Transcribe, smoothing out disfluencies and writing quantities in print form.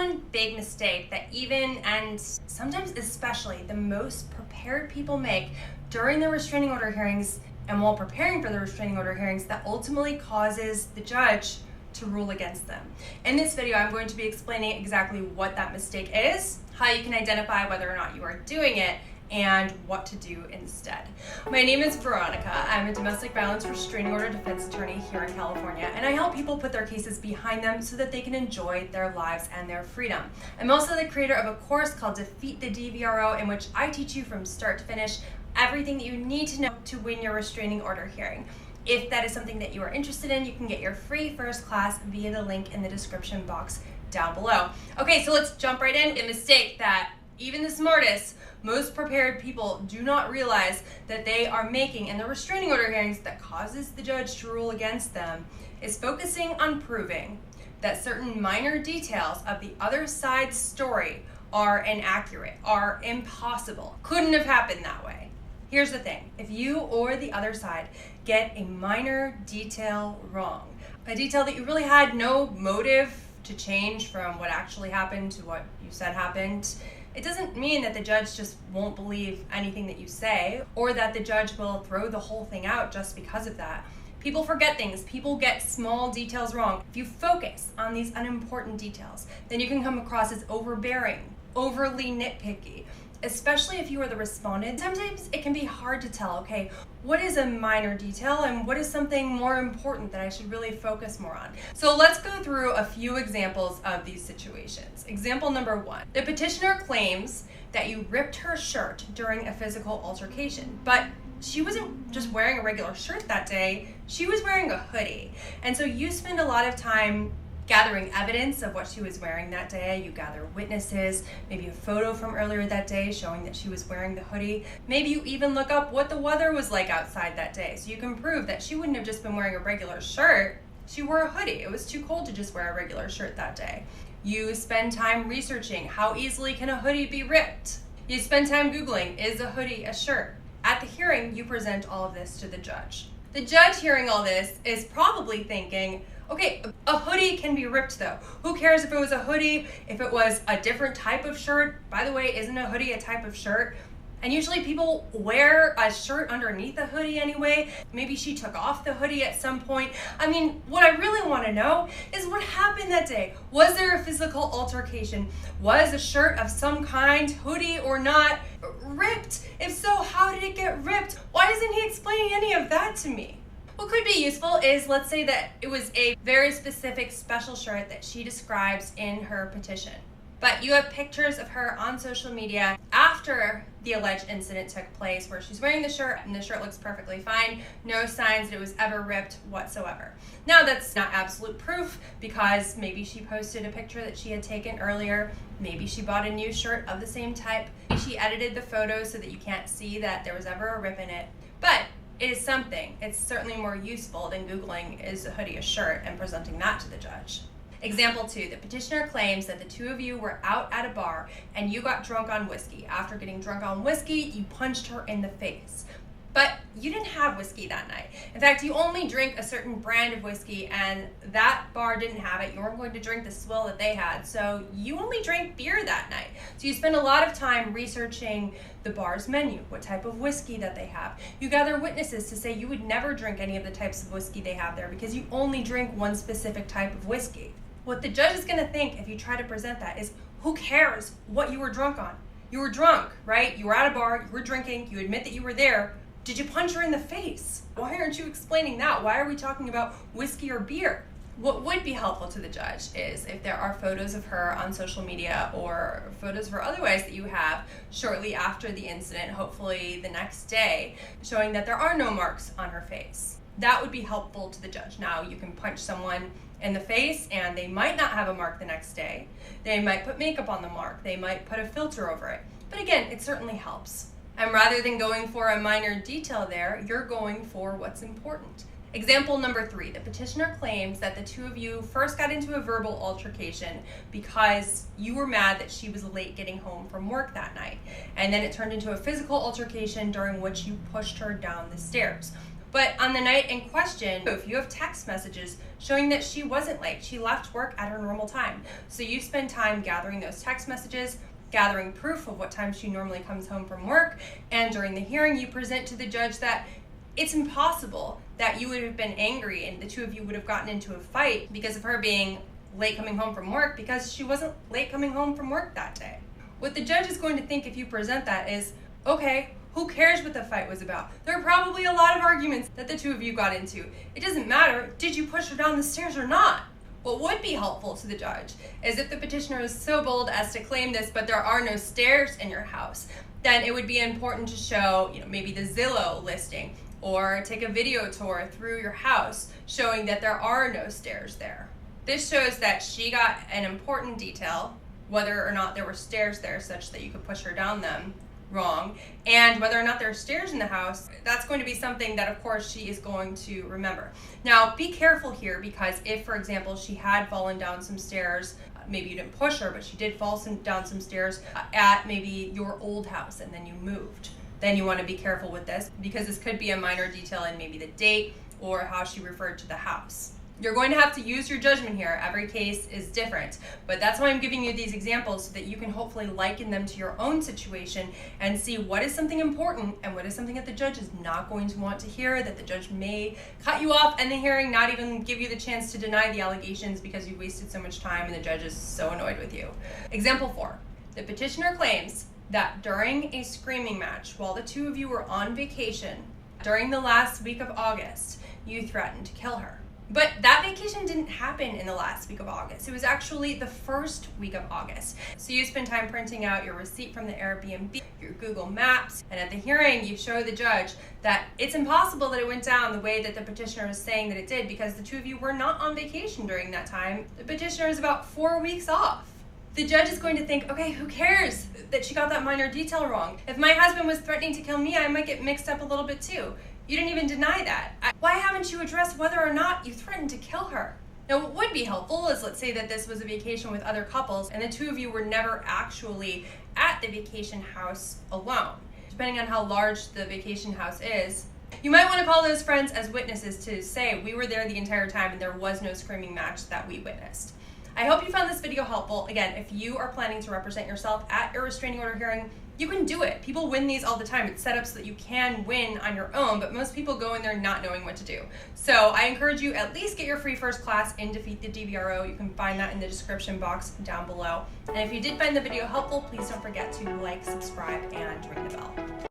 one big mistake that even, and sometimes especially, the most prepared people make during the restraining order hearings and while preparing for the restraining order hearings that ultimately causes the judge to rule against them. In this video, I'm going to be explaining exactly what that mistake is, how you can identify whether or not you are doing it, and what to do instead. My name is Veronica. I'm a domestic violence restraining order defense attorney here in California, and I help people put their cases behind them so that they can enjoy their lives and their freedom. I'm also the creator of a course called Defeat the DVRO, in which I teach you from start to finish everything that you need to know to win your restraining order hearing. If that is something that you are interested in, you can get your free first class via the link in the description box down below. Okay, so let's jump right in. A mistake that even the smartest, most prepared people do not realize that they are making in the restraining order hearings that causes the judge to rule against them is focusing on proving that certain minor details of the other side's story are inaccurate, are impossible, couldn't have happened that way. Here's the thing, if you or the other side get a minor detail wrong, a detail that you really had no motive to change from what actually happened to what you said happened, it doesn't mean that the judge just won't believe anything that you say or that the judge will throw the whole thing out just because of that. People forget things. People get small details wrong. If you focus on these unimportant details, then you can come across as overbearing, overly nitpicky, especially if you are the respondent. Sometimes it can be hard to tell, okay, what is a minor detail and what is something more important that I should really focus more on? So let's go through a few examples of these situations. Example number one, the petitioner claims that you ripped her shirt during a physical altercation, but she wasn't just wearing a regular shirt that day, she was wearing a hoodie. And so you spend a lot of time gathering evidence of what she was wearing that day. You gather witnesses, maybe a photo from earlier that day showing that she was wearing the hoodie. Maybe you even look up what the weather was like outside that day so you can prove that she wouldn't have just been wearing a regular shirt. She wore a hoodie. It was too cold to just wear a regular shirt that day. You spend time researching how easily can a hoodie be ripped. You spend time Googling, is a hoodie a shirt? At the hearing, you present all of this to the judge. The judge hearing all this is probably thinking, okay, a hoodie can be ripped though. Who cares if it was a hoodie, if it was a different type of shirt? By the way, isn't a hoodie a type of shirt? And usually people wear a shirt underneath a hoodie anyway. Maybe she took off the hoodie at some point. I mean, what I really want to know is what happened that day. Was there a physical altercation? Was a shirt of some kind, hoodie or not, ripped? If so, how did it get ripped? Why isn't he explaining any of that to me? What could be useful is, let's say that it was a very specific special shirt that she describes in her petition, but you have pictures of her on social media after the alleged incident took place where she's wearing the shirt and the shirt looks perfectly fine, no signs that it was ever ripped whatsoever. Now that's not absolute proof because maybe she posted a picture that she had taken earlier, maybe she bought a new shirt of the same type, maybe she edited the photo so that you can't see that there was ever a rip in it, but it is something. It's certainly more useful than Googling is a hoodie a shirt and presenting that to the judge. Example 2, the petitioner claims that the two of you were out at a bar and you got drunk on whiskey. After getting drunk on whiskey, you punched her in the face. But you didn't have whiskey that night. In fact, you only drink a certain brand of whiskey and that bar didn't have it. You weren't going to drink the swill that they had. So you only drank beer that night. So you spend a lot of time researching the bar's menu, what type of whiskey that they have. You gather witnesses to say you would never drink any of the types of whiskey they have there because you only drink one specific type of whiskey. What the judge is gonna think if you try to present that is, who cares what you were drunk on? You were drunk, right? You were at a bar, you were drinking, you admit that you were there. Did you punch her in the face? Why aren't you explaining that? Why are we talking about whiskey or beer? What would be helpful to the judge is if there are photos of her on social media or photos of her otherwise that you have shortly after the incident, hopefully the next day, showing that there are no marks on her face. That would be helpful to the judge. Now, you can punch someone in the face and they might not have a mark the next day. They might put makeup on the mark. They might put a filter over it. But again, it certainly helps. And rather than going for a minor detail there, you're going for what's important. Example number 3, the petitioner claims that the two of you first got into a verbal altercation because you were mad that she was late getting home from work that night. And then it turned into a physical altercation during which you pushed her down the stairs. But on the night in question, if you have text messages showing that she wasn't late, she left work at her normal time. So you spend time gathering those text messages, gathering proof of what time she normally comes home from work, and during the hearing you present to the judge that it's impossible that you would have been angry and the two of you would have gotten into a fight because of her being late coming home from work, because she wasn't late coming home from work that day. What the judge is going to think if you present that is, okay, who cares what the fight was about? There are probably a lot of arguments that the two of you got into. It doesn't matter, did you push her down the stairs or not? What would be helpful to the judge is if the petitioner is so bold as to claim this, but there are no stairs in your house, then it would be important to show, maybe the Zillow listing, or take a video tour through your house showing that there are no stairs there. This shows that she got an important detail, whether or not there were stairs there such that you could push her down them, wrong, and whether or not there are stairs in the house, that's going to be something that of course she is going to remember. Now be careful here, because if, for example, she had fallen down some stairs, maybe you didn't push her, but she did fall down some stairs at maybe your old house and then you moved, then you want to be careful with this, because this could be a minor detail in maybe the date or how she referred to the house. You're going to have to use your judgment here. Every case is different, but that's why I'm giving you these examples so that you can hopefully liken them to your own situation and see what is something important and what is something that the judge is not going to want to hear, that the judge may cut you off in the hearing, not even give you the chance to deny the allegations because you wasted so much time and the judge is so annoyed with you. Example 4. The petitioner claims that during a screaming match while the two of you were on vacation during the last week of August, you threatened to kill her. But that vacation didn't happen in the last week of August. It was actually the first week of August. So you spend time printing out your receipt from the Airbnb, your Google Maps, and at the hearing you show the judge that it's impossible that it went down the way that the petitioner is saying that it did, because the two of you were not on vacation during that time. The petitioner is about 4 weeks off. The judge is going to think, okay, who cares that she got that minor detail wrong? If my husband was threatening to kill me, I might get mixed up a little bit too. You didn't even deny that. Why haven't you addressed whether or not you threatened to kill her? Now, what would be helpful is, let's say that this was a vacation with other couples and the two of you were never actually at the vacation house alone. Depending on how large the vacation house is, you might want to call those friends as witnesses to say, we were there the entire time and there was no screaming match that we witnessed. I hope you found this video helpful. Again, if you are planning to represent yourself at your restraining order hearing, you can do it. People win these all the time. It's set up so that you can win on your own, but most people go in there not knowing what to do. So I encourage you, at least get your free first class in Defeat the DVRO. You can find that in the description box down below. And if you did find the video helpful, please don't forget to like, subscribe, and ring the bell.